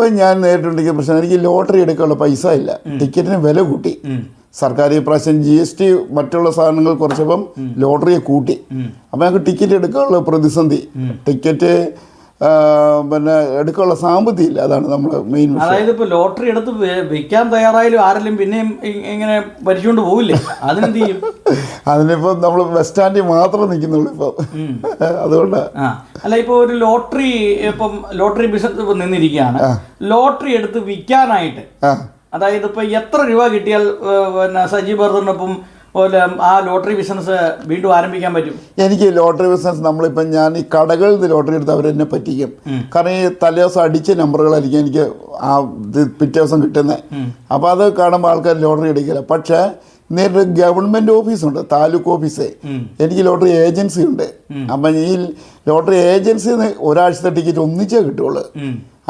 ഇപ്പം ഞാൻ നേരിട്ടുണ്ടെങ്കിൽ പ്രശ്നം എനിക്ക് ലോട്ടറി എടുക്കാനുള്ള പൈസ ഇല്ല, ടിക്കറ്റിന് വില കൂട്ടി. സർക്കാർ ഈ പ്രാവശ്യം GST മറ്റുള്ള സാധനങ്ങൾ കുറച്ചപ്പം ലോട്ടറിയെ കൂട്ടി. അപ്പം ഞങ്ങൾക്ക് ടിക്കറ്റ് എടുക്കാനുള്ള പ്രതിസന്ധി, ടിക്കറ്റ് പിന്നെ എടുക്കാനുള്ള സാമ്പത്തികം ഇല്ല. അതാണ് നമ്മുടെ മെയിൻ വിഷയം. അതായത് ഇപ്പോൾ ലോട്ടറി എടുത്ത് വിൽക്കാൻ തയ്യാറായാലും ആരെങ്കിലും പിന്നെയും ഇങ്ങനെ ഭരിച്ചുകൊണ്ട് പോവില്ലേ, അതിനെന്ത് ചെയ്യും? അതിനിപ്പോൾ നമ്മൾ ബസ് സ്റ്റാൻഡിൽ മാത്രം നിൽക്കുന്നുള്ളൂ ഇപ്പം. അതുകൊണ്ട് അല്ല, ഇപ്പോൾ ഒരു ലോട്ടറി ഇപ്പം ലോട്ടറി ബിസിനസ് നിന്നിരിക്കുകയാണ്, ലോട്ടറി എടുത്ത് വിൽക്കാനായിട്ട് അതായത് ഇപ്പം എത്ര രൂപ കിട്ടിയാൽ പിന്നെ സജി ബർദറിനൊപ്പം ആ ലോട്ടറി ബിസിനസ് വീണ്ടും ആരംഭിക്കാൻ പറ്റും? എനിക്ക് ലോട്ടറി ബിസിനസ് നമ്മളിപ്പം ഞാൻ ഈ കടകളിൽ നിന്ന് ലോട്ടറി എടുത്ത് അവരെന്നെ പറ്റിക്കും. കാരണം ഈ തലേദിവസം അടിച്ച നമ്പറുകളായിരിക്കും എനിക്ക് ആ പിറ്റേ ദിവസം കിട്ടുന്നത്. അപ്പോൾ അത് കാണുമ്പോൾ ആൾക്കാർ ലോട്ടറി എടുക്കില്ല. പക്ഷേ നേരിട്ട് ഗവൺമെൻറ് ഓഫീസുണ്ട്, താലൂക്ക് ഓഫീസ്, എനിക്ക് ലോട്ടറി ഏജൻസി ഉണ്ട്. അപ്പം ഈ ലോട്ടറി ഏജൻസിയിൽ നിന്ന് ഒരാഴ്ചത്തെ ടിക്കറ്റ് ഒന്നിച്ചേ കിട്ടുള്ളൂ.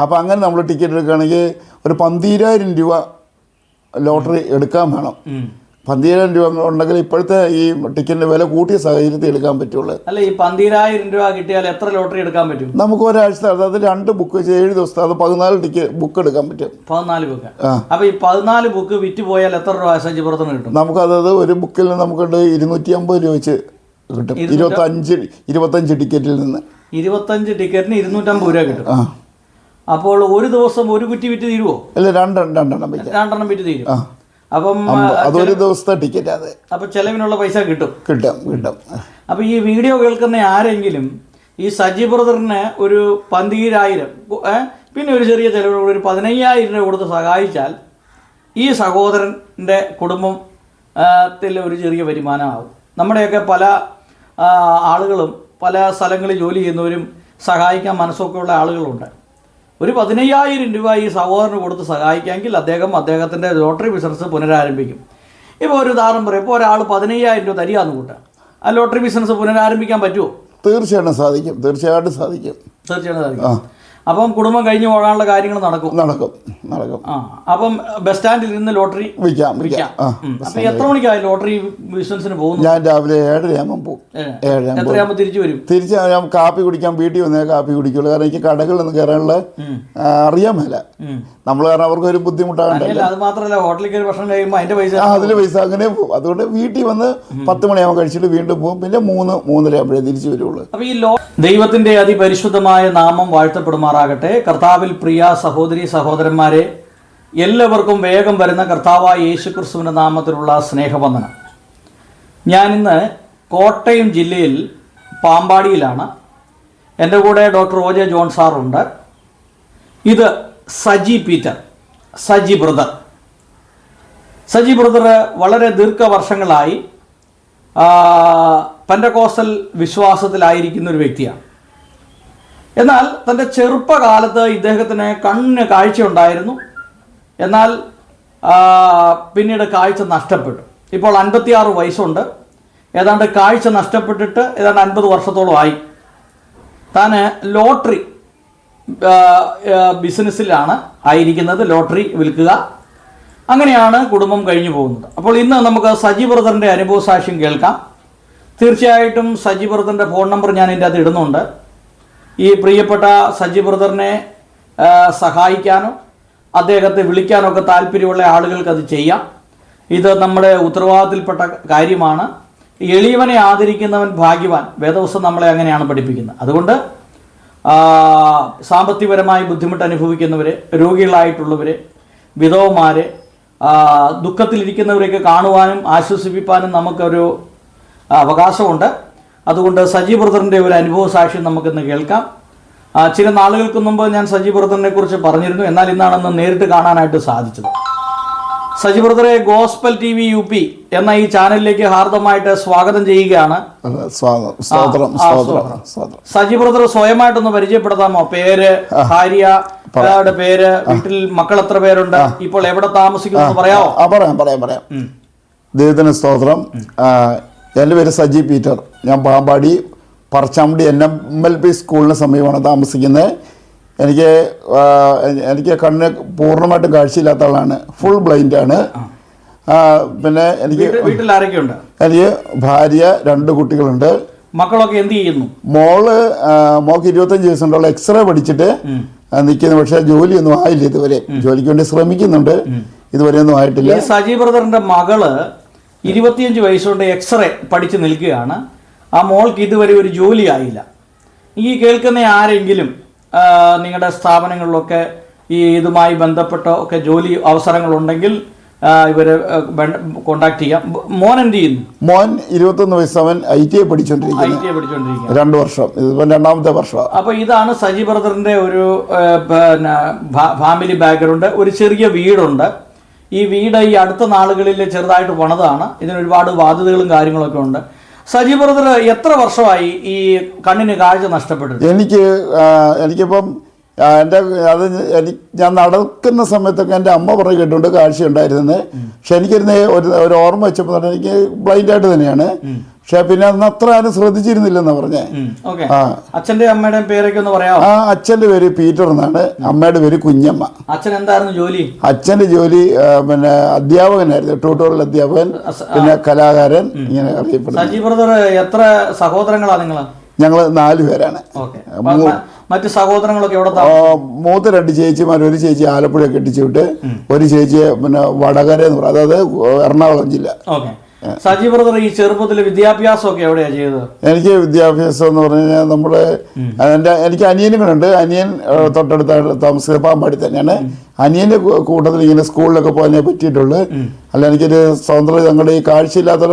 അപ്പോൾ അങ്ങനെ നമ്മൾ ടിക്കറ്റ് എടുക്കുകയാണെങ്കിൽ ഒരു 12,000 രൂപ ലോട്ടറി എടുക്കാൻ വേണം. 12,000 രൂപ ഉണ്ടെങ്കിൽ ഇപ്പോഴത്തെ ഈ ടിക്കറ്റിന്റെ വില കൂട്ടിയ സാഹചര്യത്തിൽ എടുക്കാൻ പറ്റുള്ളൂ. അല്ല, ഈ 12,000 രൂപ കിട്ടിയാൽ എത്ര ലോട്ടറി എടുക്കാൻ പറ്റും? നമുക്ക് ഒരാഴ്ച അത് 2 ബുക്ക് വെച്ച് 7 ദിവസത്തെ അത് 14 ടിക്കറ്റ് ബുക്ക് എടുക്കാൻ പറ്റും. 14 ബുക്ക്. അപ്പൊ ഈ 14 ബുക്ക് വിറ്റ് പോയാൽ എത്ര രൂപ സജി പുറത്തുനിന്ന് കിട്ടും? നമുക്കത് ഒരു ബുക്കിൽ നമുക്ക് 250 രൂപ വെച്ച് കിട്ടും. 25 ടിക്കറ്റിൽ നിന്ന് 25 ടിക്കറ്റിന് 250 രൂപ കിട്ടും. അപ്പോൾ ഒരു ദിവസം ഒരു കുറ്റി വിറ്റ് തീരുവോ? അല്ല, രണ്ടെണ്ണം വിറ്റ് തീരും. അപ്പം അതൊരു ദിവസത്തെ ടിക്കറ്റ്. അത് അപ്പം ചെലവിനുള്ള പൈസ കിട്ടും. അപ്പം ഈ വീഡിയോ കേൾക്കുന്ന ആരെങ്കിലും ഈ സജി ബ്രദറിന് ഒരു 12,000 പിന്നെ ഒരു ചെറിയ ചെലവിൽ ഒരു 15,000 രൂപ കൊടുത്ത് സഹായിച്ചാൽ ഈ സഹോദരൻ്റെ കുടുംബത്തിൽ ഒരു ചെറിയ വരുമാനമാകും. നമ്മുടെയൊക്കെ പല ആളുകളും പല സ്ഥലങ്ങളിൽ ജോലി ചെയ്യുന്നവരും സഹായിക്കാൻ മനസ്സൊക്കെ ഉള്ള ആളുകളുണ്ട്. ഒരു 15,000 രൂപ ഈ സഹോദരന് കൊടുത്ത് സഹായിക്കാമെങ്കിൽ അദ്ദേഹത്തിൻ്റെ ലോട്ടറി ബിസിനസ് പുനരാരംഭിക്കും. ഇപ്പോൾ ഒരു ഉദാഹരണം പറയും, ഇപ്പോൾ ഒരാൾ 15,000 രൂപ തരികയെന്ന് കൂട്ടാം, ആ ലോട്ടറി ബിസിനസ് പുനരാരംഭിക്കാൻ പറ്റുമോ? തീർച്ചയായിട്ടും സാധിക്കും. അപ്പം കുടുംബം കഴിഞ്ഞു പോകാനുള്ള കാര്യങ്ങൾ നടക്കും. അപ്പം ബസ് സ്റ്റാൻഡിൽ നിന്ന് ലോട്ടറി വിൽക്കാം. അപ്പം എത്ര മണിക്കായി ലോട്ടറി ബിസിനസിന് പോകുന്നു? ഞാൻ രാവിലെ 7:30 ആകുമ്പോൾ പോകും. 7:30 തിരിച്ചു വരും. ഞാൻ കാപ്പി കുടിക്കാൻ വീട്ടിൽ വന്നേ കാപ്പി കുടിക്കുള്ളൂ. കാരണം എനിക്ക് കടകളിൽ നിന്ന് കയറാനുള്ള അറിയാൻ മേല. നമ്മൾ കാരണം അവർക്ക് ഒരു ബുദ്ധിമുട്ടാകണ്ടല്ലോ. അത് മാത്രമല്ല, ഹോട്ടലിൽ കയറി ഭക്ഷണം കഴിയുമ്പോൾ അതിന്റെ പൈസ അങ്ങനെ പോകും. അതുകൊണ്ട് വീട്ടിൽ വന്ന് 10 മണിയാകുമ്പോൾ കഴിച്ചിട്ട് വീണ്ടും പോകും. പിന്നെ 3-3:30 ആകുമ്പോഴേ തിരിച്ചു വരുള്ളൂ. അപ്പോൾ ഈ ദൈവത്തിന്റെ അതിപരിശുദ്ധമായ നാമം വാഴ്ത്തപ്പെടുമാറാകട്ടെ. കർത്താവിൽ പ്രിയ സഹോദരി സഹോദരന്മാരെ, എല്ലാവർക്കും വേഗം വരുന്ന കർത്താവായ യേശുക്രിസ്തുവിന്റെ നാമത്തിലുള്ള സ്നേഹവന്ദനം. ഞാനിന്ന് കോട്ടയം ജില്ലയിൽ പാമ്പാടിയിലാണ്. എൻ്റെ കൂടെ ഡോക്ടർ OJ ജോൺ സാറുണ്ട്. ഇത് സജി പീറ്റർ, സജി ബ്രദർ വളരെ ദീർഘവർഷങ്ങളായി പെന്തക്കോസ്റ്റൽ വിശ്വാസത്തിലായിരിക്കുന്ന ഒരു വ്യക്തിയാണ്. എന്നാൽ തൻ്റെ ചെറുപ്പകാലത്ത് ഇദ്ദേഹത്തിന് കണ്ണിന് കാഴ്ചയുണ്ടായിരുന്നു. എന്നാൽ പിന്നീട് കാഴ്ച നഷ്ടപ്പെട്ടു. ഇപ്പോൾ 56 വയസ്സുണ്ട്. ഏതാണ്ട് കാഴ്ച നഷ്ടപ്പെട്ടിട്ട് ഏതാണ്ട് 50 വർഷത്തോളമായി. താൻ ലോട്ടറി ബിസിനസ്സിലാണ് ആയിരിക്കുന്നത്, ലോട്ടറി വിൽക്കുക. അങ്ങനെയാണ് കുടുംബം കഴിഞ്ഞു പോകുന്നത്. അപ്പോൾ ഇന്ന് നമുക്ക് സജി ബ്രദറിൻ്റെ അനുഭവ സാക്ഷ്യം കേൾക്കാം. തീർച്ചയായിട്ടും സജി ബ്രദറിൻ്റെ ഫോൺ നമ്പർ ഞാൻ ഇതിൻ്റെ അകത്ത് ഇടുന്നുണ്ട്. ഈ പ്രിയപ്പെട്ട സജി ബ്രദറിനെ സഹായിക്കാനോ അദ്ദേഹത്തെ വിളിക്കാനോ ഒക്കെ താല്പര്യമുള്ള ആളുകൾക്ക് അത് ചെയ്യാം. ഇത് നമ്മുടെ ഉത്തരവാദിത്തത്തിൽപ്പെട്ട കാര്യമാണ്. എളിയവനെ ആദരിക്കുന്നവൻ ഭാഗ്യവാൻ. വേദപുസ്തകം നമ്മളെ അങ്ങനെയാണ് പഠിപ്പിക്കുന്നത്. അതുകൊണ്ട് സാമ്പത്തികപരമായി ബുദ്ധിമുട്ട് അനുഭവിക്കുന്നവരെ, രോഗികളായിട്ടുള്ളവരെ, വിധവമാരെ, ദുഃഖത്തിലിരിക്കുന്നവരെയൊക്കെ കാണുവാനും ആശ്വസിപ്പിക്കാനും നമുക്കൊരു അവകാശമുണ്ട്. അതുകൊണ്ട് സജി ബ്രദറിൻ്റെ ഒരു അനുഭവ സാക്ഷ്യം നമുക്കിന്ന് കേൾക്കാം. ചില നാളുകൾക്ക് മുമ്പ് ഞാൻ സജി ബ്രദറിനെ കുറിച്ച് പറഞ്ഞിരുന്നു. എന്നാൽ ഇന്നാണെന്ന് നേരിട്ട് കാണാനായിട്ട് സാധിച്ചത്. സജി ബ്രദറെ ഗോസ്പൽ TV UP എന്ന ഈ ചാനലിലേക്ക് ഹാർദമായിട്ട് സ്വാഗതം ചെയ്യുകയാണ്. സജി ബ്രദർ സ്വയമായിട്ടൊന്ന് പരിചയപ്പെടുത്താമോ? പേര്, ഭാര്യയുടെ പേര്, വീട്ടിൽ മക്കൾ എത്ര പേരുണ്ട്, ഇപ്പോൾ എവിടെ താമസിക്കുന്നു പറയാമോ? പറയാം. ദൈവത്തിന് സ്തോത്രം. എൻ്റെ പേര് സജി പീറ്റർ. ഞാൻ പാമ്പാടി പറച്ചാമ്പടി NMLP സ്കൂളിന് സമീപമാണ് താമസിക്കുന്നത്. എനിക്ക് കണ്ണിന് പൂർണ്ണമായിട്ടും കാഴ്ചയില്ലാത്ത ആളാണ്. ഫുൾ ബ്ലൈൻഡാണ്. പിന്നെ എനിക്ക് ഭാര്യ, 2 കുട്ടികളുണ്ട്. മക്കളൊക്കെ എന്ത് ചെയ്യുന്നു? മോൾക്ക് 25 വയസ്സുണ്ടുള്ള എക്സ്റേ പഠിച്ചിട്ട് നിൽക്കുന്നു. പക്ഷേ ജോലിയൊന്നും ആയില്ല ഇതുവരെ. ജോലിക്ക് വേണ്ടി ശ്രമിക്കുന്നുണ്ട്, ഇതുവരെയൊന്നും ആയിട്ടില്ല. ഈ സജി ബ്രദറിന്റെ മകള് 25 വയസ്സുകൊണ്ട് എക്സ്റേ പഠിച്ച് നിൽക്കുകയാണ്. ആ മോൾക്ക് ഇതുവരെ ഒരു ജോലി ആയില്ല. ഈ കേൾക്കുന്ന ആരെങ്കിലും നിങ്ങളുടെ സ്ഥാപനങ്ങളിലൊക്കെ ഈ ഇതുമായി ബന്ധപ്പെട്ട ഒക്കെ ജോലി അവസരങ്ങളുണ്ടെങ്കിൽ ഇവരെ കോണ്ടാക്ട് ചെയ്യാം. മോൻ എന്ത് ചെയ്യുന്നു? മോൻ 21 വയസ്സ്, അവൻ ITI പഠിച്ചുകൊണ്ടിരിക്കുന്നു. 2 വർഷം, ഇതിപ്പോൾ 2ാമത്തെ വർഷം. അപ്പോൾ ഇതാണ് സജി ബ്രദറിന്റെ ഒരു പിന്നെ ഫാമിലി ബാക്ക്ഗ്രൗണ്ട്. ഒരു ചെറിയ വീടുണ്ട്. ഈ വീട് ഈ അടുത്ത നാളുകളിൽ ചെറുതായിട്ട് പണിതാണ്. ഇതിന് ഒരുപാട് ബാധ്യതകളും കാര്യങ്ങളൊക്കെ ഉണ്ട്. സജി ബ്രദർ എത്ര വർഷമായി ഈ കണ്ണിന് കാഴ്ച നഷ്ടപ്പെട്ടത്? എനിക്കിപ്പം ഞാൻ നടക്കുന്ന സമയത്തൊക്കെ എൻ്റെ അമ്മ പറയും കേട്ടുകൊണ്ട് കാഴ്ച ഉണ്ടായിരുന്നത്. പക്ഷെ എനിക്കിരുന്ന് ഒരു ഓർമ്മ വെച്ചപ്പോൾ എനിക്ക് ബ്ലൈൻഡായിട്ട് തന്നെയാണ്. പക്ഷെ പിന്നെ അന്ന് അത്ര ആരും ശ്രദ്ധിച്ചിരുന്നില്ലെന്നാ പറഞ്ഞേ. അച്ഛന്റെ അമ്മയുടെ പേരൊക്കെ ഒന്ന് പറയാമോ? അച്ഛൻ്റെ പേര് പീറ്റർ എന്നാണ്, അമ്മയുടെ പേര് കുഞ്ഞമ്മ. അച്ഛൻ എന്തായിരുന്നു ജോലി? അച്ഛൻ്റെ ജോലി പിന്നെ അധ്യാപകനായിരുന്നു, ട്യൂട്ടോറിയൽ അധ്യാപകൻ, പിന്നെ കലാകാരൻ, ഇങ്ങനെ അറിയപ്പെടുന്നു. സജി ബ്രദർ എത്ര സഹോദരങ്ങളാ നിങ്ങൾ? ഞങ്ങൾ 4 പേരാണ്. മറ്റു സഹോദരങ്ങളൊക്കെ എവിടെ? മൂത്ത 2 ചേച്ചിമാർ, ഒരു ചേച്ചി ആലപ്പുഴ കെട്ടിച്ചു വിട്ട്, ഒരു ചേച്ചി പിന്നെ വടകര എന്ന് പറയും, അതായത് എറണാകുളം ജില്ല. സജി ബ്രദർ ഈ ചെറുപ്പത്തിൽ വിദ്യാഭ്യാസം ഒക്കെ എവിടെയാ ചെയ്തത്? എനിക്ക് വിദ്യാഭ്യാസം എന്ന് പറഞ്ഞു കഴിഞ്ഞാൽ എനിക്ക് അനിയനുകളുണ്ട്. അനിയൻ തൊട്ടടുത്ത താമസിക്കുന്ന പാമ്പാടി തന്നെയാണ്. അനിയന്റെ കൂട്ടത്തിൽ ഇങ്ങനെ സ്കൂളിലൊക്കെ പോകാനേ പറ്റിയിട്ടുള്ളൂ. അല്ല എനിക്കൊരു സ്വതന്ത്രം ഞങ്ങളുടെ ഈ കാഴ്ചയില്ലാത്ത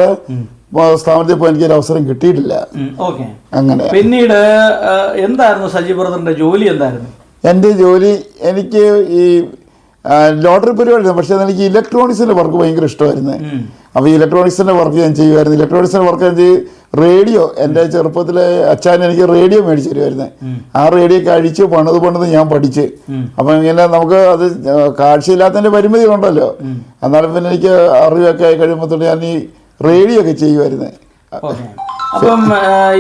സ്ഥാപനത്തിൽ പോയി എനിക്കൊരു അവസരം കിട്ടിയിട്ടില്ല. അങ്ങനെ പിന്നീട് എന്തായിരുന്നു സജി ബ്രദറിന്റെ ജോലി? എന്തായിരുന്നു എൻ്റെ ജോലി? എനിക്ക് ഈ ലോട്ടറി പരിപാടി, പക്ഷേ എനിക്ക് ഇലക്ട്രോണിക്സിന്റെ വർക്ക് ഭയങ്കര ഇഷ്ടമായിരുന്നു. അപ്പോൾ ഈ ഇലക്ട്രോണിക്സിന്റെ വർക്ക് ഞാൻ ചെയ്യുമായിരുന്നു. ഇലക്ട്രോണിക്സിന്റെ വർക്ക് ഞാൻ റേഡിയോ, എൻ്റെ ചെറുപ്പത്തിലെ അച്ഛൻ എനിക്ക് റേഡിയോ മേടിച്ചു തരുമായിരുന്നു. ആ റേഡിയോ കഴിച്ച് പണിത് ഞാൻ പഠിച്ച്. അപ്പം ഇങ്ങനെ നമുക്ക് അത് കാഴ്ചയില്ലാത്തതിൻ്റെ പരിമിതി ഉണ്ടല്ലോ. എന്നാലും പിന്നെ എനിക്ക് അറിവൊക്കെ ആയി കഴിയുമ്പോൾ ഞാൻ ഈ റേഡിയോ ഒക്കെ ചെയ്യുമായിരുന്നു. അപ്പം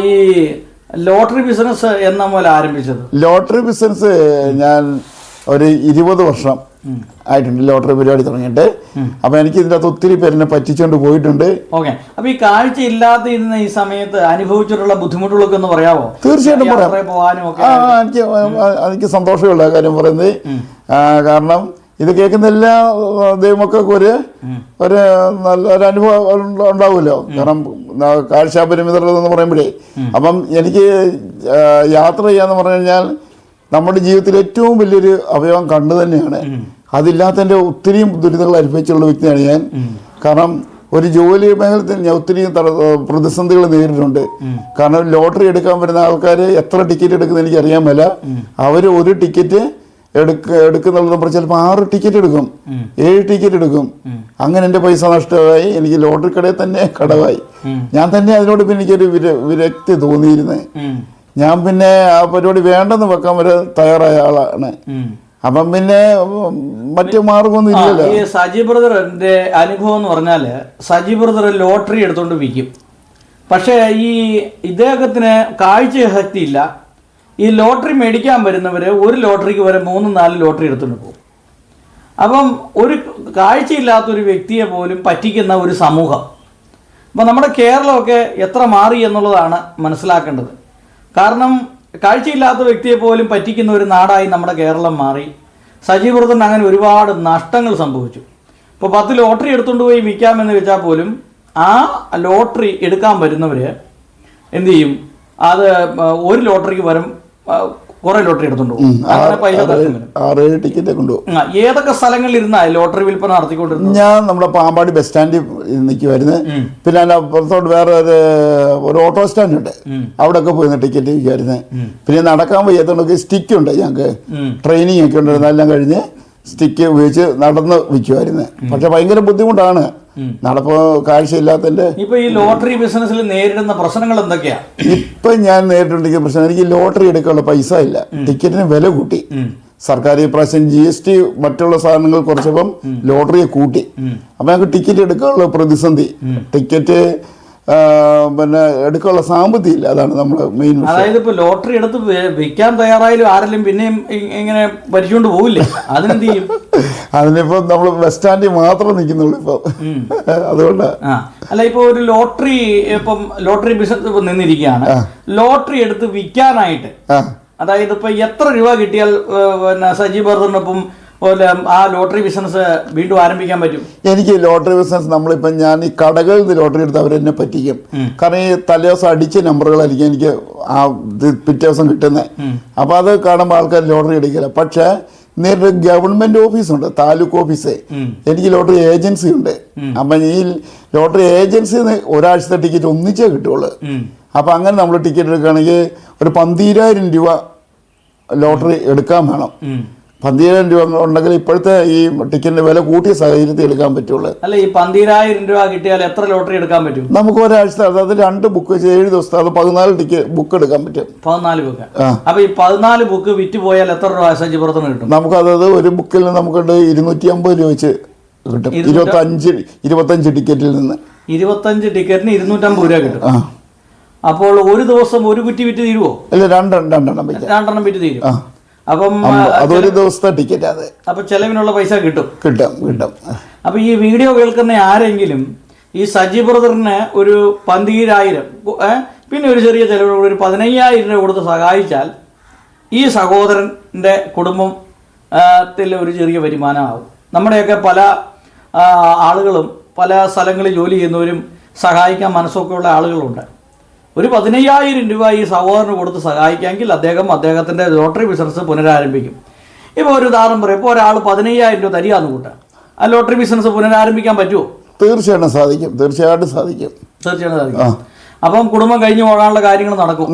ഈ ലോട്ടറി ബിസിനസ് എന്നാ പോലെ ആരംഭിച്ചത്? ലോട്ടറി ബിസിനസ് ഞാൻ ഒരു 20 വർഷം ആയിട്ടുണ്ട് ലോട്ടറി പരിപാടി തുടങ്ങിയിട്ട്. അപ്പൊ എനിക്ക് ഇതിൻ്റെ അകത്ത് ഒത്തിരി പേരെന്നെ പറ്റിച്ചുകൊണ്ട് പോയിട്ടുണ്ട്. അപ്പൊ ഈ കാഴ്ച ഇല്ലാതിരുന്ന ഈ സമയത്ത് അനുഭവിച്ചിട്ടുള്ള ബുദ്ധിമുട്ടുകളൊക്കെ ഒന്ന് പറയാമോ? തീർച്ചയായിട്ടും പറയാം. എനിക്ക് സന്തോഷമുള്ള കാര്യം പറയുന്നത്, കാരണം ഇത് കേൾക്കുന്ന എല്ലാ ദൈവമക്കൾക്കും ഒരു നല്ലൊരു അനുഭവം ഉണ്ടാവുമല്ലോ. കാരണം കാഴ്ചാപരിമിതർ എന്ന് പറയുമ്പോഴേ, അപ്പം എനിക്ക് യാത്ര ചെയ്യാന്ന് പറഞ്ഞു കഴിഞ്ഞാൽ നമ്മുടെ ജീവിതത്തിൽ ഏറ്റവും വലിയൊരു അവയവം കണ്ണു തന്നെയാണ്. അതില്ലാത്തതിൻ്റെ ഒത്തിരിയും ദുരിതങ്ങൾ അനുഭവിച്ചുള്ള വ്യക്തിയാണ് ഞാൻ. കാരണം ഒരു ജോലി മേഖലത്തിൽ ഞാൻ ഒത്തിരിയും പ്രതിസന്ധികൾ നേരിട്ടുണ്ട്. കാരണം ലോട്ടറി എടുക്കാൻ വരുന്ന ആൾക്കാർ എത്ര ടിക്കറ്റ് എടുക്കുന്നത് എനിക്കറിയാൻ മേല. അവർ ഒരു ടിക്കറ്റ് എടുക്കുന്നുള്ളത് ചിലപ്പോൾ 6 ടിക്കറ്റ് എടുക്കും, 7 ടിക്കറ്റ് എടുക്കും. അങ്ങനെ എൻ്റെ പൈസ നഷ്ടമായി. എനിക്ക് ലോട്ടറി കടയിൽ തന്നെ കടവായി. ഞാൻ തന്നെ അതിനോട് പിന്നെ എനിക്കൊരു വിരക്തി തോന്നിയിരുന്നത്. ഞാൻ പിന്നെ ആ പരിപാടി വേണ്ടെന്ന് വെക്കാൻ വരെ തയ്യാറായ ആളാണ്. അപ്പം പിന്നെ മറ്റു മാർഗമൊന്നും ഇല്ലല്ലോ. ഈ സജി ബ്രദറിന്റെ അനുഭവം എന്ന് പറഞ്ഞാല്, സജി ബ്രദർ ലോട്ടറി എടുത്തോണ്ട് വിൽക്കും. പക്ഷേ ഈ ഇദ്ദേഹത്തിന് കാഴ്ച ശക്തിയില്ല. ഈ ലോട്ടറി മേടിക്കാൻ വരുന്നവര് ഒരു ലോട്ടറിക്ക് വരെ 3-4 ലോട്ടറി എടുത്തുകൊണ്ട് പോകും. അപ്പം ഒരു കാഴ്ചയില്ലാത്തൊരു വ്യക്തിയെ പോലും പറ്റിക്കുന്ന ഒരു സമൂഹം. അപ്പം നമ്മുടെ കേരളമൊക്കെ എത്ര മാറി എന്നുള്ളതാണ് മനസ്സിലാക്കേണ്ടത്. കാരണം കാഴ്ചയില്ലാത്ത വ്യക്തിയെ പോലും പറ്റിക്കുന്ന ഒരു നാടായി നമ്മുടെ കേരളം മാറി. സജി ബ്രദറിന് അങ്ങനെ ഒരുപാട് നഷ്ടങ്ങൾ സംഭവിച്ചു. ഇപ്പോൾ 10 ലോട്ടറി എടുത്തുകൊണ്ട് പോയി വിൽക്കാമെന്ന് വെച്ചാൽ പോലും ആ ലോട്ടറി എടുക്കാൻ വരുന്നവർ എന്തു ചെയ്യും? അത് ഒരു ലോട്ടറിക്ക് വരും കുറെ ലോട്ടറി എടുത്തുകൊണ്ട് പോകും. അങ്ങനെ പൈസ 6-7 ടിക്കറ്റ് കൊണ്ടുപോകും. ഏതൊക്കെ സ്ഥലങ്ങളിൽ ഇരുന്നാ ലോട്ടറി വിൽപ്പന നടത്തിക്കൊണ്ടിരുന്നത്? ഞാൻ നമ്മുടെ പാമ്പാടി ബസ് സ്റ്റാൻഡിൽ നിൽക്കുമായിരുന്നു. പിന്നെ അതിൻ്റെ പുറത്തോട്ട് വേറെ ഒരു ഓട്ടോ സ്റ്റാൻഡ് ഉണ്ട്, അവിടെയൊക്കെ പോയി ടിക്കറ്റ് വിൽക്കുമായിരുന്നു. പിന്നെ നടക്കാൻ വയ്യാത്തതുകൊണ്ട് സ്റ്റിക്ക് ഉണ്ട്, ഞങ്ങൾക്ക് ട്രെയിനിങ് ഒക്കെ ഉണ്ടായിരുന്നു. എല്ലാം കഴിഞ്ഞ് സ്റ്റിക്ക് ഉപയോഗിച്ച് നടന്ന് വിൽക്കുമായിരുന്നു. പക്ഷെ ഭയങ്കര ബുദ്ധിമുട്ടാണ് നടപ്പ് കാഴ്ചയില്ലാത്തതിന്റെ. ഇപ്പൊ ഈ ലോട്ടറി ബിസിനസ്സിൽ നേരിടുന്ന പ്രശ്നങ്ങൾ എന്തൊക്കെയാ? ഇപ്പൊ ഞാൻ നേരിട്ടുണ്ടെങ്കിൽ പ്രശ്നം, എനിക്ക് ലോട്ടറി എടുക്കാനുള്ള പൈസ ഇല്ല. ടിക്കറ്റിന് വില കൂട്ടി സർക്കാർ. ഈ പ്രാവശ്യം GST മറ്റുള്ള സാധനങ്ങൾ കുറച്ചപ്പം ലോട്ടറിയെ കൂട്ടി. അപ്പൊ ഞങ്ങൾക്ക് ടിക്കറ്റ് എടുക്കാനുള്ള പ്രതിസന്ധി. ടിക്കറ്റ് പിന്നെ എടുക്കാനുള്ള സാമ്പത്തികം ഇല്ല. അതാണ് നമ്മുടെ മെയിൻ. അതായത് ഇപ്പൊ ലോട്ടറി എടുത്ത് വിൽക്കാൻ തയ്യാറായാലും ആരെങ്കിലും പിന്നെയും ഇങ്ങനെ ഭരിച്ചുകൊണ്ട് പോകില്ലേ? അതിനെന്ത് ചെയ്യും? അതിനിപ്പോ നമ്മൾ ബസ് സ്റ്റാൻഡിൽ മാത്രം നിൽക്കുന്നുള്ളൂ ഇപ്പൊ. അതുകൊണ്ട് അല്ല, ഇപ്പൊ ഒരു ലോട്ടറി ബിസിനസ് നിന്നിരിക്കുകയാണ്. ലോട്ടറി എടുത്ത് വിൽക്കാനായിട്ട് അതായത് ഇപ്പോൾ എത്ര രൂപ കിട്ടിയാൽ പിന്നെ സജി ബ്രദറിനൊപ്പം ആ ലോട്ടറി ബിസിനസ് വീണ്ടും ആരംഭിക്കാൻ പറ്റും? എനിക്ക് ലോട്ടറി ബിസിനസ് നമ്മളിപ്പം ഞാൻ ഈ കടകളിൽ നിന്ന് ലോട്ടറി എടുത്ത് അവരെന്നെ പറ്റിക്കും. കാരണം ഈ തലേദിവസം അടിച്ച നമ്പറുകളായിരിക്കും എനിക്ക് ആ പിറ്റേ ദിവസം കിട്ടുന്നത്. അപ്പോൾ അത് കാണുമ്പോൾ ആൾക്കാർ ലോട്ടറി എടുക്കില്ല. പക്ഷേ നേരിട്ട് ഗവൺമെന്റ് ഓഫീസുണ്ട്, താലൂക്ക് ഓഫീസ്, എനിക്ക് ലോട്ടറി ഏജൻസി ഉണ്ട്. അപ്പം ഈ ലോട്ടറി ഏജൻസിയിൽ നിന്ന് ഒരാഴ്ചത്തെ ടിക്കറ്റ് ഒന്നിച്ചേ കിട്ടുള്ളൂ. അപ്പം അങ്ങനെ നമ്മൾ ടിക്കറ്റ് എടുക്കുകയാണെങ്കിൽ ഒരു 12,000 രൂപ ലോട്ടറി എടുക്കാൻ വേണം. 12,000 രൂപ ഉണ്ടെങ്കിൽ ഇപ്പോഴത്തെ ഈ ടിക്കറ്റിന്റെ വില കൂട്ടിയ സാഹചര്യത്തിൽ എടുക്കാൻ പറ്റുള്ളൂ. അല്ല, ഈ 12,000 രൂപ കിട്ടിയാൽ എത്ര ലോട്ടറി എടുക്കാൻ പറ്റും? നമുക്ക് ഒരാഴ്ച, അതായത് 2 ബുക്ക് വെച്ച് 7 ദിവസത്തെ, അത് 14 ടിക്കറ്റ് ബുക്ക് എടുക്കാൻ പറ്റും. 14 ബുക്ക്. അപ്പൊ ഈ 14 ബുക്ക് വിറ്റ് പോയാൽ എത്ര രൂപ സജി ബ്രദറിന് കിട്ടും? നമുക്ക് അതായത് ഒരു ബുക്കിൽ നിന്ന് നമുക്ക് 250 രൂപ വെച്ച് കിട്ടും. 25 ടിക്കറ്റിൽ നിന്ന് 25 ടിക്കറ്റിന് 250 രൂപ കിട്ടും. അപ്പോൾ ഒരു ദിവസം ഒരു കുറ്റി വിറ്റ് തീരുവോ? അല്ല, രണ്ടെണ്ണം വിറ്റ് തീരും. അപ്പം അതൊരു ദിവസത്തെ ടിക്കറ്റ്. അത് അപ്പൊ ചെലവിനുള്ള പൈസ കിട്ടും. അപ്പൊ ഈ വീഡിയോ കേൾക്കുന്ന ആരെങ്കിലും ഈ സജി ബ്രദറിന് ഒരു 12,000 പിന്നെ ഒരു ചെറിയ ചെലവ് ഒരു 15,000 രൂപ കൊടുത്ത് സഹായിച്ചാൽ ഈ സഹോദരൻ്റെ കുടുംബത്തിൽ ഒരു ചെറിയ വരുമാനമാകും. നമ്മുടെയൊക്കെ പല ആളുകളും പല സ്ഥലങ്ങളിൽ ജോലി ചെയ്യുന്നവരും സഹായിക്കാൻ മനസ്സൊക്കെ ഉള്ള ആളുകളുണ്ട്. ഒരു 15,000 രൂപ ഈ സഹോദരന് കൊടുത്ത് സഹായിക്കാമെങ്കിൽ അദ്ദേഹത്തിൻ്റെ ലോട്ടറി ബിസിനസ് പുനരാരംഭിക്കും. ഇപ്പോൾ ഒരു ഉദാഹരണം പറയും, ഇപ്പോൾ ഒരാൾ 15,000 രൂപ തരികയെന്ന് കൂട്ടാം, ആ ലോട്ടറി ബിസിനസ് പുനരാരംഭിക്കാൻ പറ്റുമോ? തീർച്ചയായിട്ടും സാധിക്കും. അപ്പം കുടുംബം കഴിഞ്ഞു പോകാനുള്ള കാര്യങ്ങൾ നടക്കും.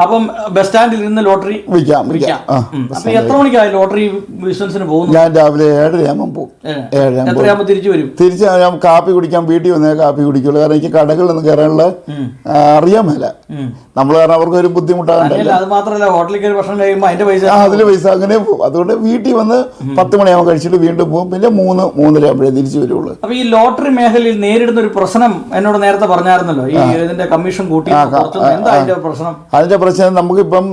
അപ്പം ബസ് സ്റ്റാൻഡിൽ നിന്ന് ലോട്ടറി വിൽക്കാം. അപ്പൊ എത്ര മണിക്കായി ലോട്ടറി ബിസിനസിന് പോകുന്നു? ഞാൻ രാവിലെ 7:30 ആകുമ്പോൾ പോകും. 7:30 തിരിച്ചു വരും. ഞാൻ കാപ്പി കുടിക്കാൻ വീട്ടിൽ വന്നേ കാപ്പി കുടിക്കുള്ളൂ. കാരണം എനിക്ക് കടകളിൽ നിന്ന് കയറാനുള്ള അറിയാൻ മേല. നമ്മൾ കാരണം അവർക്ക് ഒരു ബുദ്ധിമുട്ടാകണ്ടല്ലോ. അത് മാത്രമല്ല, ഹോട്ടലിൽ കയറി ഭക്ഷണം കഴിയുമ്പോൾ അതിന്റെ പൈസ അതില് പൈസ അങ്ങനെ പോകും. അതുകൊണ്ട് വീട്ടിൽ വന്ന് 10 മണിയാകുമ്പോൾ കഴിച്ചിട്ട് വീണ്ടും പോകും. പിന്നെ 3-3:30 ആകുമ്പോഴേ തിരിച്ചു വരുള്ളൂ. അപ്പൊ ഈ ലോട്ടറി മേഖലയിൽ നേരിടുന്ന ഒരു പ്രശ്നം എന്നോട് നേരത്തെ പറഞ്ഞായിരുന്നല്ലോ, ഈ ഇതിന്റെ കമ്മീഷൻ കൂട്ടി. അതിന്റെ പ്രശ്നം നമുക്കിപ്പം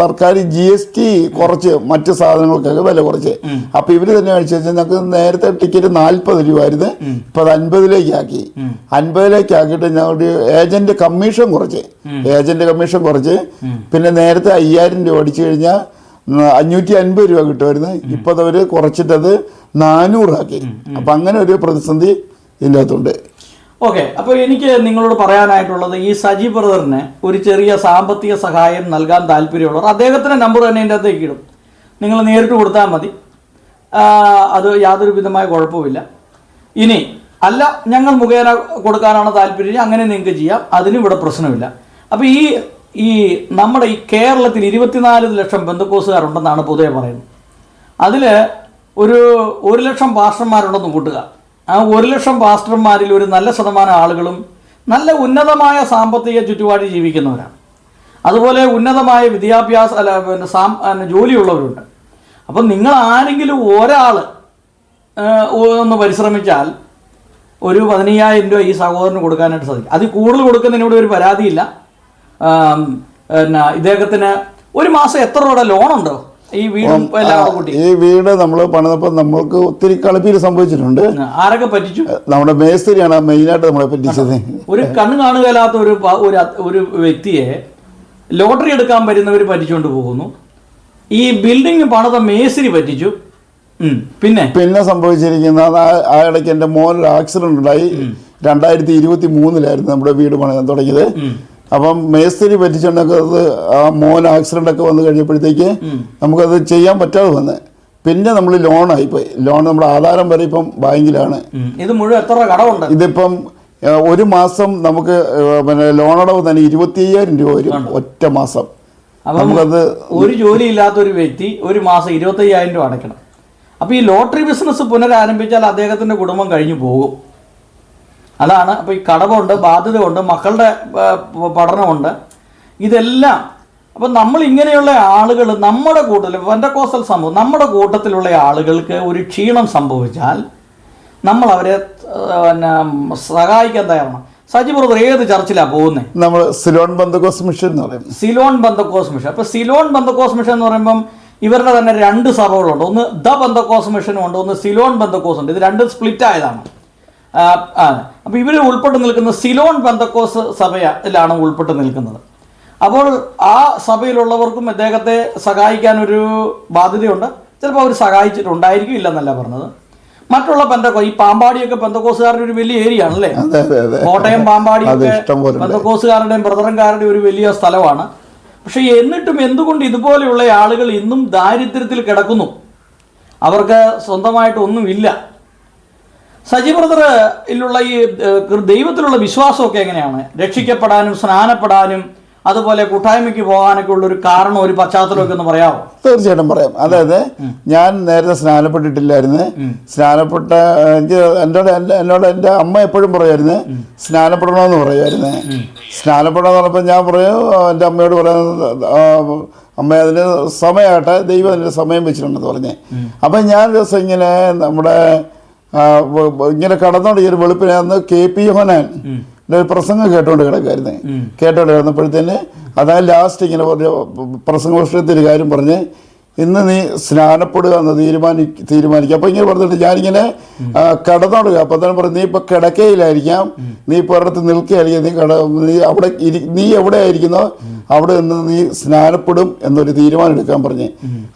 സർക്കാർ GST കുറച്ച് മറ്റു സാധനങ്ങൾക്കൊക്കെ വില കുറച്ച്. അപ്പൊ ഇവര് തന്നെ കഴിച്ചു വെച്ചാൽ ഞങ്ങൾക്ക് നേരത്തെ ടിക്കറ്റ് 40 രൂപ ആയിരുന്നു, ഇപ്പൊ അത് 50-ലേക്ക് ആക്കി. 50-ലേക്ക് ആക്കിയിട്ട് ഞങ്ങളുടെ ഏജന്റ് കമ്മീഷൻ കുറച്ച്. പിന്നെ നേരത്തെ 5,000 രൂപ അടിച്ചു കഴിഞ്ഞാൽ 550 രൂപ കിട്ടുമായിരുന്നു. ഇപ്പൊ അവര് കുറച്ചിട്ടത് 400 ആക്കി. അപ്പൊ അങ്ങനെ ഒരു പ്രതിസന്ധി ഇതിനകത്തുണ്ട്. ഓക്കെ, അപ്പോൾ എനിക്ക് നിങ്ങളോട് പറയാനായിട്ടുള്ളത്, ഈ സജി ബ്രദറിന് ഒരു ചെറിയ സാമ്പത്തിക സഹായം നൽകാൻ താല്പര്യമുള്ളവർ അദ്ദേഹത്തിൻ്റെ നമ്പർ തന്നെ ഇതിൻ്റെ അകത്തേക്ക് ഇടും. നിങ്ങൾ നേരിട്ട് കൊടുത്താൽ മതി, അത് യാതൊരു വിധമായ കുഴപ്പമില്ല. ഇനി അല്ല, ഞങ്ങൾ മുഖേന കൊടുക്കാനാണ് താല്പര്യം, അങ്ങനെ നിങ്ങൾക്ക് ചെയ്യാം, അതിനും ഇവിടെ പ്രശ്നമില്ല. അപ്പോൾ ഈ നമ്മുടെ ഈ കേരളത്തിൽ 24 ലക്ഷം പെന്തക്കോസുകാരുണ്ടെന്നാണ് പൊതുവെ പറയുന്നത്. അതിൽ ഒരു 1 ലക്ഷം പാസ്റ്റർമാരുണ്ടെന്ന് കൂട്ടുക. ആ 1 ലക്ഷം പാസ്റ്റർമാരിൽ ഒരു നല്ല ശതമാനം ആളുകളും നല്ല ഉന്നതമായ സാമ്പത്തിക ചുറ്റുപാടിൽ ജീവിക്കുന്നവരാണ്. അതുപോലെ ഉന്നതമായ വിദ്യാഭ്യാസ ജോലിയുള്ളവരുണ്ട്. അപ്പം നിങ്ങൾ ആരെങ്കിലും ഒരാൾ ഒന്ന് പരിശ്രമിച്ചാൽ ഒരു 15,000 രൂപ ഈ സഹോദരന് കൊടുക്കാനായിട്ട് സാധിക്കും. അതിൽ കൂടുതൽ കൊടുക്കുന്നതിനോട് ഒരു പരാതിയില്ല. ഇദ്ദേഹത്തിന് ഒരു മാസം എത്ര രൂപയുടെ ലോണുണ്ടോ? ഈ വീട് നമ്മൾ പണിതപ്പോൾ നമ്മൾക്ക് ഒത്തിരി കളിപ്പീര് സംഭവിച്ചിട്ടുണ്ട്. ആരൊക്കെ പറ്റിച്ചു? നമ്മുടെ മേസ്ത്രിയാണ് മെയിനായിട്ട് നമ്മളെ പറ്റിച്ചത്. ഒരു കണ്ണ് കാണുകയില്ലാത്ത ഒരു വ്യക്തിയെ ലോട്ടറി എടുക്കാൻ വരുന്നവർ പറ്റിച്ചുകൊണ്ട് പോകുന്നു. ഈ ബിൽഡിംഗ് പണിത മേസ്ത്രി പറ്റിച്ചു. പിന്നെ സംഭവിച്ചിരിക്കുന്ന ആ ഇടയ്ക്ക് എൻ്റെ മോനൊരു ആക്സിഡന്റ് ഉണ്ടായി. 2023-ലായിരുന്നു നമ്മുടെ വീട് പണിയാൻ തുടങ്ങിയത്. അപ്പം മേസ്ത്രി പറ്റിച്ചുകൊണ്ടൊക്കെ ആ മോൻ ആക്സിഡന്റ് ഒക്കെ വന്നു കഴിഞ്ഞപ്പോഴത്തേക്ക് നമുക്കത് ചെയ്യാൻ പറ്റാതെ വന്ന്. പിന്നെ നമ്മൾ ലോണായിപ്പോയി. ലോൺ നമ്മുടെ ആധാരം വരെ ഇപ്പം ബാങ്കിലാണ്. ഇത് മുഴുവൻ എത്ര കടമുണ്ട്? ഇതിപ്പം ഒരു മാസം നമുക്ക് പിന്നെ ലോണടവ് തന്നെ 25,000 രൂപ വരും ഒറ്റ മാസം. നമുക്കത് ഒരു ജോലി ഇല്ലാത്ത ഒരു വ്യക്തി ഒരു മാസം 25,000 രൂപ അടയ്ക്കണം. അപ്പോൾ ഈ ലോട്ടറി ബിസിനസ് പുനരാരംഭിച്ചാൽ അദ്ദേഹത്തിൻ്റെ കുടുംബം കഴിഞ്ഞു പോകും. അതാണ്. അപ്പോൾ ഈ കടമുണ്ട്, ബാധ്യതയുണ്ട്, മക്കളുടെ പഠനമുണ്ട്, ഇതെല്ലാം. അപ്പം നമ്മൾ ഇങ്ങനെയുള്ള ആളുകൾ നമ്മുടെ കൂട്ടത്തിൽ പെന്തക്കോസ്തൽ സമൂഹം നമ്മുടെ കൂട്ടത്തിലുള്ള ആളുകൾക്ക് ഒരു ക്ഷീണം സംഭവിച്ചാൽ നമ്മൾ അവരെ സഹായിക്കാൻ തയ്യാറാണ്. സജി ബ്രദർ ഏത് ചർച്ചിലാണ് പോകുന്നത്? നമ്മൾ സിലോൺ പെന്തക്കോസ്ത് മിഷൻ എന്ന് പറയും. സിലോൺ പെന്തക്കോസ്ത് മിഷൻ. അപ്പോൾ സിലോൺ പെന്തക്കോസ്ത് മിഷൻ എന്ന് പറയുമ്പം ഇവരുടെ തന്നെ 2 സഭകളുണ്ട്. ഒന്ന് ദ പെന്തക്കോസ്ത് മിഷനും ഉണ്ട്, ഒന്ന് സിലോൺ പെന്തക്കോസ്ത് ഉണ്ട്. ഇത് 2 സ്പ്ലിറ്റ് ആയതാണ്. അപ്പോൾ ഇവർ ഉൾപ്പെട്ട് നിൽക്കുന്ന സിലോൺ പെന്തക്കോസ്ത് സഭയിലാണ് ഉൾപ്പെട്ട് നിൽക്കുന്നത്. അപ്പോൾ ആ സഭയിലുള്ളവർക്കും ഇദ്ദേഹത്തെ സഹായിക്കാൻ ഒരു ബാധ്യതയുണ്ട്. ചിലപ്പോൾ അവർ സഹായിച്ചിട്ടുണ്ടായിരിക്കും, ഇല്ലെന്നല്ല പറഞ്ഞത്. മറ്റുള്ള ഈ പാമ്പാടിയൊക്കെ പെന്തക്കോസുകാരുടെ ഒരു വലിയ ഏരിയ ആണല്ലേ. കോട്ടയം പാമ്പാടിയൊക്കെ പെന്തക്കോസുകാരുടെയും ബ്രദറൻകാരുടെയും ഒരു വലിയ സ്ഥലമാണ്. പക്ഷെ എന്നിട്ടും എന്തുകൊണ്ട് ഇതുപോലെയുള്ള ആളുകൾ ഇന്നും ദാരിദ്ര്യത്തിൽ കിടക്കുന്നു? അവർക്ക് സ്വന്തമായിട്ടൊന്നുമില്ല. സജി ബ്രദറിലുള്ള ഈ ദൈവത്തിലുള്ള വിശ്വാസമൊക്കെ എങ്ങനെയാണ്? രക്ഷിക്കപ്പെടാനും സ്നാനപ്പെടാനും അതുപോലെ കൂട്ടായ്മയ്ക്ക് പോകാനൊക്കെ ഉള്ള ഒരു കാരണം, ഒരു പശ്ചാത്തലമൊക്കെ ഒന്ന് പറയാമോ? തീർച്ചയായിട്ടും പറയാം. അതായത് ഞാൻ നേരത്തെ സ്നാനപ്പെട്ടിട്ടില്ലായിരുന്നു. സ്നാനപ്പെട്ട എന്നോട് എൻ്റെ അമ്മ എപ്പോഴും പറയുമായിരുന്നു സ്നാനപ്പെടണമെന്ന് പറയുമായിരുന്നു. സ്നാനപ്പെടണമെന്ന് പറഞ്ഞപ്പോൾ ഞാൻ പറയും, എൻ്റെ അമ്മയോട് പറയുന്നത്, അമ്മ അതിന് സമയമാകട്ടെ, ദൈവം അതിന് സമയം വെച്ചിട്ടുണ്ടെന്ന് പറഞ്ഞേ. അപ്പം ഞാൻ ദിവസം ഇങ്ങനെ നമ്മുടെ ഇങ്ങനെ കടന്നുകൊണ്ട് ഈ ഒരു വെളുപ്പിനാന്ന് KP യോഹന്നാൻ പ്രസംഗം കേട്ടോണ്ട് കിടന്നപ്പോഴത്തേന് അതായത് ലാസ്റ്റ് ഇങ്ങനെ പ്രസംഗോഷത്തിൽ കാര്യം പറഞ്ഞ്, ഇന്ന് നീ സ്നാനപ്പെടുക എന്ന് തീരുമാനിക്കുക. അപ്പോൾ ഇങ്ങനെ പറഞ്ഞിട്ട് ഞാനിങ്ങനെ കടന്നോടുക. അപ്പോൾ തന്നെ പറഞ്ഞു, നീ ഇപ്പോൾ കിടക്കയിലായിരിക്കാം, നീ ഇപ്പോൾ ഒരിടത്ത് നിൽക്കുകയായിരിക്കും, നീ എവിടെ ആയിരിക്കുന്നോ അവിടെ നിന്ന് നീ സ്നാനപ്പെടും എന്നൊരു തീരുമാനം എടുക്കാൻ പറഞ്ഞ്.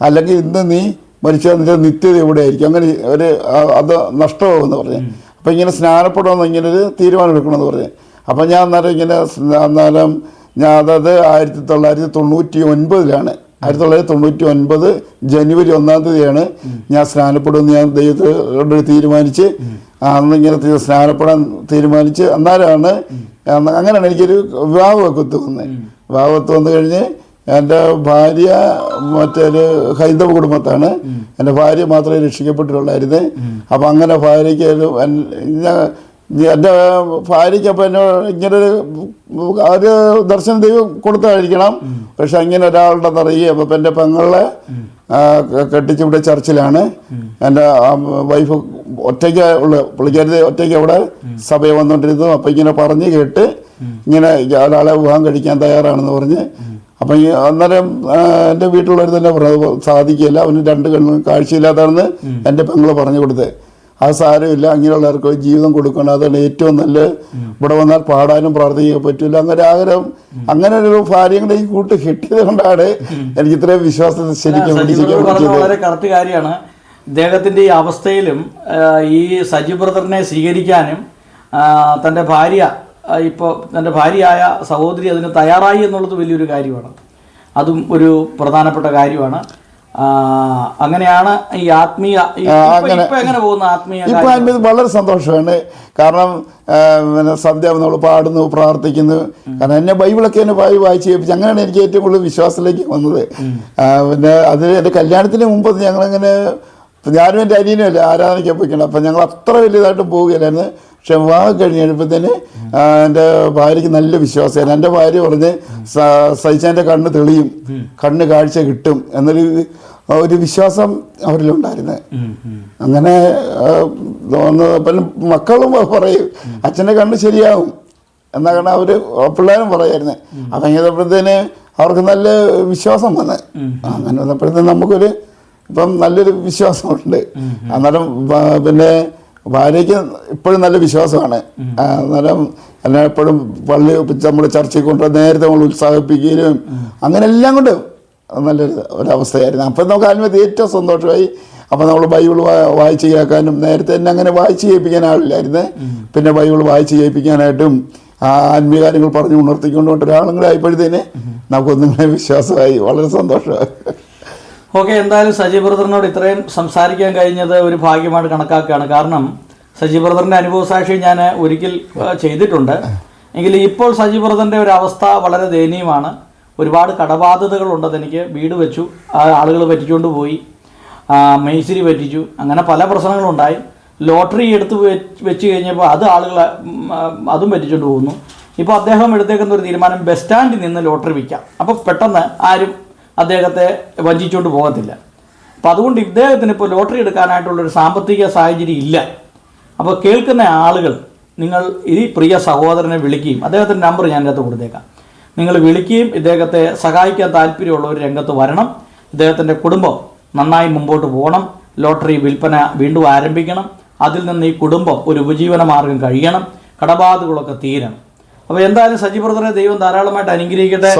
അല്ലെങ്കിൽ ഇന്ന് നീ മരിച്ചാൽ നിന്റെ നിത്യത എവിടെ ആയിരിക്കും, അങ്ങനെ അത് നഷ്ടമാകുമെന്ന് പറഞ്ഞു. അപ്പം ഇങ്ങനെ സ്നാനപ്പെടുമെന്ന് ഇങ്ങനൊരു തീരുമാനം എടുക്കണമെന്ന് പറഞ്ഞു. അപ്പം ഞാൻ അന്നേരം ഞാൻ അതായത് 1999 1999 ജനുവരി 1-ാം തീയതിയാണ് ഞാൻ സ്നാനപ്പെടുമെന്ന് ഞാൻ ദൈവത്തോട് തീരുമാനിച്ച് അന്നിങ്ങനെ സ്നാനപ്പെടാൻ തീരുമാനിച്ച്. അന്നേരമാണ് അങ്ങനെയാണ് എനിക്കൊരു വിവാഹമൊക്കെ വന്നത്. വിവാഹത്ത് വന്നു കഴിഞ്ഞ് എൻ്റെ ഭാര്യ മറ്റൊരു ഹൈന്ദവ കുടുംബത്താണ്. എൻ്റെ ഭാര്യ മാത്രമേ രക്ഷിക്കപ്പെട്ടിട്ടുള്ളായിരുന്നു. അപ്പം അങ്ങനെ ഭാര്യയ്ക്ക് എൻ്റെ ഭാര്യയ്ക്ക് അപ്പം എന്നോട് ഇങ്ങനൊരു ഒരു ദർശനം ദൈവം കൊടുത്തായിരിക്കണം. പക്ഷെ അങ്ങനെ ഒരാളുടെ അറിയുകയും അപ്പം എൻ്റെ പെങ്ങളെ കെട്ടിച്ചിവിടെ ചർച്ചിലാണ്. എൻ്റെ വൈഫ് ഒറ്റയ്ക്ക് പുള്ളിക്കാരി ഒറ്റയ്ക്ക് അവിടെ സഭയെ വന്നുകൊണ്ടിരുന്നു. അപ്പം ഇങ്ങനെ പറഞ്ഞ് കേട്ട് ഇങ്ങനെ ഒരാളെ വിവാഹം കഴിക്കാൻ തയ്യാറാണെന്ന് പറഞ്ഞ്. അപ്പം ഈ അന്നേരം എൻ്റെ വീട്ടിലുള്ളവർ തന്നെ പറഞ്ഞു സാധിക്കില്ല, അവന് 2 കണ്ണും കാഴ്ചയില്ലാത്തതാണെന്ന് എൻ്റെ പെങ്ങള് പറഞ്ഞു കൊടുത്തത്. അത് സാരമില്ല, അങ്ങനെയുള്ളവർക്ക് ജീവിതം കൊടുക്കണം, അതാണ് ഏറ്റവും നല്ല. ഇവിടെ വന്നാൽ പാടാനും പ്രാർത്ഥിക്കാൻ പറ്റില്ല. അങ്ങനെ ആഗ്രഹം, അങ്ങനെ ഒരു ഭാര്യയുടെ ഈ കൂട്ട് കിട്ടിയത് കൊണ്ടാണ് എനിക്ക് ഇത്രയും വിശ്വാസത്തെ ശരിക്കും വളരെ കറക്റ്റ് കാര്യമാണ്. ഇദ്ദേഹത്തിൻ്റെ ഈ അവസ്ഥയിലും ഈ സജി ബ്രദറിനെ സ്വീകരിക്കാനും തൻ്റെ ഭാര്യ ഇപ്പോൾ തൻ്റെ ഭാര്യയായ സഹോദരി അതിന് തയ്യാറായി എന്നുള്ളത് വലിയൊരു കാര്യമാണ്. അതും ഒരു പ്രധാനപ്പെട്ട കാര്യമാണ്. അങ്ങനെയാണ് ഈ ആത്മീയ എങ്ങനെ പോകുന്ന ആത്മീയ ഇപ്പം വളരെ സന്തോഷമാണ്. കാരണം പിന്നെ സന്ധ്യ നമ്മൾ പാടുന്നു, പ്രാർത്ഥിക്കുന്നു. കാരണം എന്നെ ബൈബിളൊക്കെ എന്നെ വായിച്ച് കേൾപ്പിച്ചു. അങ്ങനെയാണ് എനിക്ക് ഏറ്റവും കൂടുതൽ വിശ്വാസത്തിലേക്ക് വന്നത്. പിന്നെ അത് എൻ്റെ കല്യാണത്തിന് മുമ്പ് ഞങ്ങളങ്ങനെ ഞാനും എൻ്റെ അനിയനും അല്ലേ ആരാധനയ്ക്ക് പോയിക്കണം. അപ്പം ഞങ്ങൾ അത്ര വലിയതായിട്ട് പോവുകയില്ലായിരുന്നു. പക്ഷെ വിവാഹം കഴിഞ്ഞപ്പോഴത്തേന് എൻ്റെ ഭാര്യയ്ക്ക് നല്ല വിശ്വാസമായിരുന്നു. എൻ്റെ ഭാര്യ പറഞ്ഞ് സഹിച്ചാൻ്റെ കണ്ണ് തെളിയും, കണ്ണ് കാഴ്ച കിട്ടും എന്നൊരു വിശ്വാസം അവരിലുണ്ടായിരുന്നു. അങ്ങനെ പിന്നെ മക്കളും പറയും അച്ഛൻ്റെ കണ്ണ് ശരിയാവും എന്നാ കാരണം അവർ പിള്ളേരും പറയായിരുന്നു. അപ്പം കഴിഞ്ഞപ്പോഴത്തേന് അവർക്ക് നല്ല വിശ്വാസം വന്ന്. അങ്ങനെ വന്നപ്പോഴത്തേന് നമുക്കൊരു ഇപ്പം നല്ലൊരു വിശ്വാസമുണ്ട്. അന്നേരം പിന്നെ ഭാര്യയ്ക്ക് ഇപ്പോഴും നല്ല വിശ്വാസമാണ്. അന്നേരം എല്ലാം എപ്പോഴും പള്ളി നമ്മൾ ചർച്ചയ്ക്ക് കൊണ്ടുവന്ന് നേരത്തെ നമ്മൾ ഉത്സാഹിപ്പിക്കുകയും അങ്ങനെ എല്ലാം കൊണ്ട് നല്ലൊരു ഒരവസ്ഥയായിരുന്നു. അപ്പം നമുക്ക് ആത്മീയത്തിൽ ഏറ്റവും സന്തോഷമായി. അപ്പം നമ്മൾ ബൈബിൾ വായിച്ച് കേൾക്കാനും നേരത്തെ തന്നെ അങ്ങനെ വായിച്ച് കേൾപ്പിക്കാൻ ആളില്ലായിരുന്നു. പിന്നെ ബൈബിൾ വായിച്ച് കേൾപ്പിക്കാനായിട്ടും ആത്മീയ കാര്യങ്ങൾ പറഞ്ഞ് ഉണർത്തിക്കൊണ്ടുകൊണ്ട് ഒരാളുകളായപ്പോഴത്തേന് നമുക്കൊന്നിങ്ങനെ വിശ്വാസമായി. വളരെ സന്തോഷമായി. ഓക്കെ, എന്തായാലും സജി ബ്രദറിനോട് ഇത്രയും സംസാരിക്കാൻ കഴിഞ്ഞത് ഒരു ഭാഗ്യമായിട്ട് കണക്കാക്കുകയാണ്. കാരണം സജി ബ്രദറിൻ്റെ അനുഭവ സാക്ഷി ഞാൻ ഒരിക്കൽ ചെയ്തിട്ടുണ്ട്. എങ്കിലും ഇപ്പോൾ സജി ബ്രദറിൻ്റെ ഒരു അവസ്ഥ വളരെ ദയനീയമാണ്. ഒരുപാട് കടബാധ്യതകളുണ്ട്. എനിക്ക് വീട് വെച്ചു, ആളുകൾ പറ്റിച്ചുകൊണ്ട് പോയി, മേശിരി പറ്റിച്ചു, അങ്ങനെ പല പ്രശ്നങ്ങളുണ്ടായി. ലോട്ടറി എടുത്ത് വെച്ച് കഴിഞ്ഞപ്പോൾ അതും പറ്റിച്ചുകൊണ്ട് പോകുന്നു. ഇപ്പോൾ അദ്ദേഹം എടുത്തേക്കുന്ന ഒരു തീരുമാനം ബസ് സ്റ്റാൻഡിൽ നിന്ന് ലോട്ടറി വിൽക്കാം. അപ്പോൾ പെട്ടെന്ന് ആരും അദ്ദേഹത്തെ വഞ്ചിച്ചുകൊണ്ട് പോകത്തില്ല. അപ്പോൾ അതുകൊണ്ട് ഇദ്ദേഹത്തിന് ഇപ്പോൾ ലോട്ടറി എടുക്കാനായിട്ടുള്ളൊരു സാമ്പത്തിക സാഹചര്യം ഇല്ല. അപ്പോൾ കേൾക്കുന്ന ആളുകൾ നിങ്ങൾ ഈ പ്രിയ സഹോദരനെ വിളിക്കുകയും അദ്ദേഹത്തിൻ്റെ നമ്പർ ഞാൻ ഇതിനകത്ത് കൊടുത്തേക്കാം. നിങ്ങൾ വിളിക്കുകയും ഇദ്ദേഹത്തെ സഹായിക്കാൻ താല്പര്യമുള്ളവർ രംഗത്ത് വരണം. ഇദ്ദേഹത്തിൻ്റെ കുടുംബം നന്നായി മുമ്പോട്ട് പോകണം. ലോട്ടറി വിൽപ്പന വീണ്ടും ആരംഭിക്കണം. അതിൽ നിന്ന് ഈ കുടുംബം ഒരു ഉപജീവന മാർഗം കഴിയണം. കടബാധകളൊക്കെ തീരണം. അപ്പോൾ എന്തായാലും സജി ബ്രദറെ ദൈവം ധാരാളമായിട്ട് അനുഗ്രഹിക്കട്ടെ.